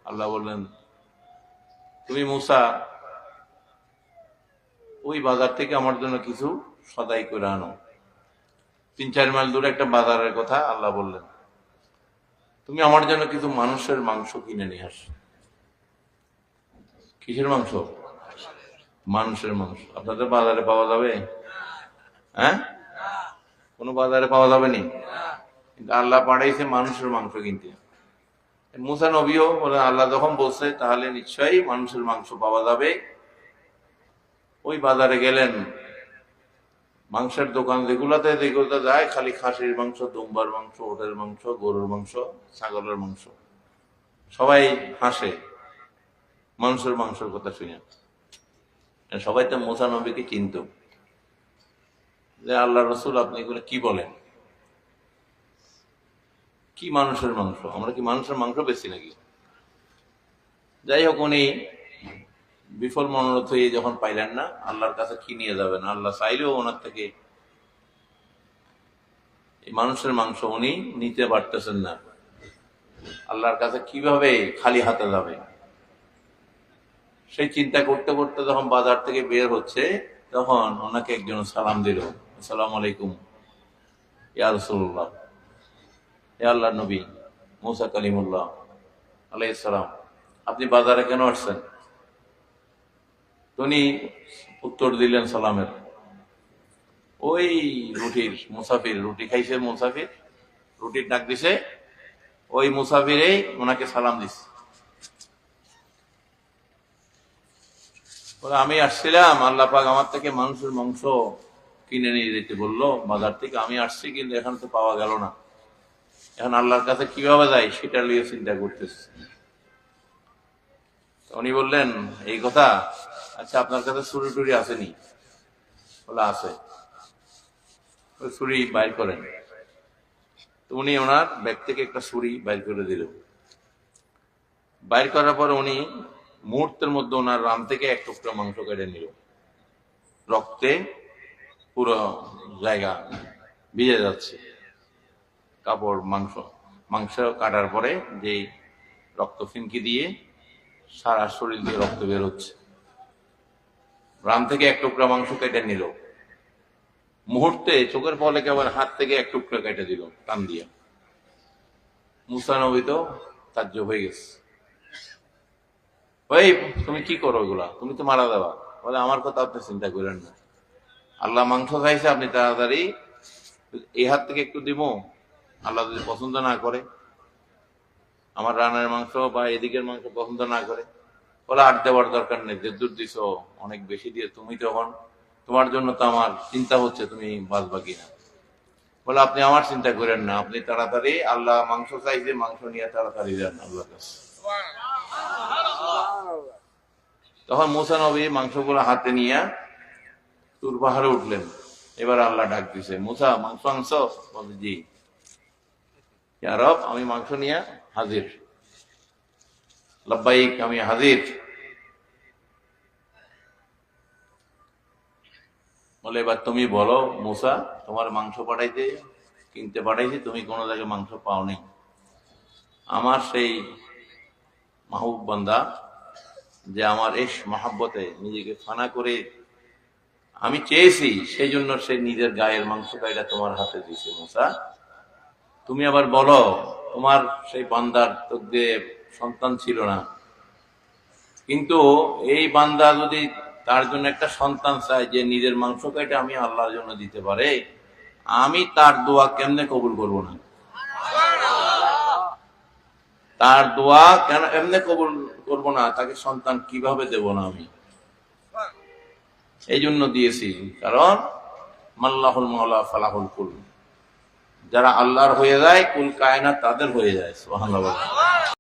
আল্লাহ বললেন, তুমি মুসা ওই বাজার থেকে আমার জন্য কিছু সদাই করে আনো। 3-4 মাইল দূরে একটা বাজারের কথা আল্লাহ বললেন, তুমি আমার জন্য কিছু মানুষের মাংস কিনে নিয়ে আস। কিসের মাংস? মানুষের মাংস। আপনাদের বাজারে পাওয়া যাবে? হ্যাঁ, কোন বাজারে পাওয়া যাবে নি। কিন্তু আল্লাহ পাঠাইছে মানুষের মাংস কিনতে। মুসা নবীও বলে, আল্লাহ যখন বলছে তাহলে নিশ্চয়ই মানুষের মাংস পাওয়া যাবে। ওই বাজারে গেলেন, মাংসের দোকান যেগুলোতে যায় খালি খাসির মাংস, দুম্বার মাংস, ওটের মাংস, গরুর মাংস, ছাগলের মাংস। সবাই হাসে মানুষের মাংসের কথা শুনে। সবাই তো মুসা নবীকে চিনত যে আল্লাহ রসুল আপনি এগুলো কি বলেন, কি মানুষের মাংস? আমরা কি মানুষের মাংস বেশি নাকি? যাই হোক, উনি বিফল মনোরথ হয়ে যখন পাইলেন না, আল্লাহর কাছে কি নিয়ে যাবেন? আল্লাহ চাইলেও ওনার থেকে এই মানুষের মাংস উনি নিতে পারতেছেন না। আল্লাহর কাছে কিভাবে খালি হাতে যাবে, সেই চিন্তা করতে করতে যখন বাজার থেকে বের হচ্ছে, তখন ওনাকে একজন সালাম দিল, আসসালামু আলাইকুম ইয়া রাসূলুল্লাহ, হে আল্লাহর নবী মুসা কালিমুল্লাহ আলাইহিস সালাম, আপনি বাজারে কেন আসছেন? উনি উত্তর দিলেন সালামের, ওই রুটির মুসাফির, রুটি খাইছে মুসাফির, রুটির ডাক দিছে, ওই মুসাফিরেই ওনাকে সালাম দিছে। আমি আসছিলাম, আল্লাহ পাক আমার থেকে মানুষের মাংস কিনে নিয়ে যেতে বললো বাজার থেকে, আমি আসছি, কিন্তু এখন তো পাওয়া গেল না। এখন আল্লাহর কাছে কিভাবে যাই সেটা নিয়ে চিন্তা করতেছি। উনি বললেন, এই কথা, আচ্ছা আপনার কাছে ছুরি টুরি আসেনি? বলে আছে। ছুরি বাইর করেন। তো উনি ওনার ব্যাগ থেকে একটা ছুরি বাইর করে দিল। বাইর করার পর উনি মুহূর্তের মধ্যে ওনার রান থেকে এক টুকরা মাংস কেটে নিল। রক্তে পুরো জায়গা ভিজে যাচ্ছে, কাপড়, মাংস কাটার পরে যে রক্ত ফিনকি দিয়ে সারা শরীর দিয়ে রক্ত বের হচ্ছে। রান থেকে এক টুকরা মাংস কেটে নিল, মুহূর্তে চোখের পলে কেবল হাত থেকে এক টুকরা কেটে দিল টান দিয়ে। মুসা নবী তো তাজ্জব হয়ে গেছে, ওই তুমি কি করো এগুলা, তুমি তো মারা যাবা। বলে, আমার কথা আপনি চিন্তা করেন না, আল্লাহ মাংস চাইছে, আপনি তাড়াতাড়ি এই হাত থেকে একটু দিব, আল্লাহ যদি পছন্দ না করে, আমার রানের মাংস বা এদিকের মাংস পছন্দ না করে, বলে আর দেওয়ার দরকার নেই, যে দূর দিছ অনেক বেশি দিয়ে, তুমি তখন তোমার জন্য তো আমার চিন্তা হচ্ছে তুমি বাঁচবা কিনা। বলে, আপনি আমার চিন্তা করেন না, আপনি তাড়াতাড়ি, আল্লাহ মাংস চাইছে, মাংস নিয়ে তাড়াতাড়ি যান আল্লাহর কাছে। তখন মুসা নবী মাংসগুলো হাতে নিয়ে তুর পাহাড়ে উঠলেন। এবার আল্লাহ ডাক দিছে, মুসা মাংস আনছো? বলে, জি। ইয়া রব, আমি মাংস নিয়ে হাজির। লব্বাইক, আমি হাজির। বলে, এবার তুমি বলো মুসা, তোমার মাংস কিনতে পাঠাইছি, তুমি কোন জায়গায় মাংস পাওনি। আমার সেই মাহবুব বান্দা যে আমার ইশ মহাব্বতে নিজেকে ফানা করে আমি চেয়েছি, সেই জন্য সে নিজের গায়ের মাংস গাইটা তোমার হাতে দিয়েছে। মুসা, তুমি আবার বলো, তোমার সেই বান্দার তো সন্তান ছিল না, কিন্তু এই বান্দা যদি তার জন্য একটা সন্তান চায়, যে নিজের মাংস গাইটা আমি আল্লাহর জন্য দিতে পারে, আমি তার দোয়া কেমনে কবুল করব না? তার দোয়া কেন এমনি কবুল করব না? তাকে সন্তান কিভাবে দেব না আমি? এই জন্য দিয়েছি, কারণ মাল্লাহুল মাওলা ফালাহুল কুল, যারা আল্লাহর হয়ে যায় কুল কায়নাত তাদের হয়ে যায়। সুবহানাল্লাহ।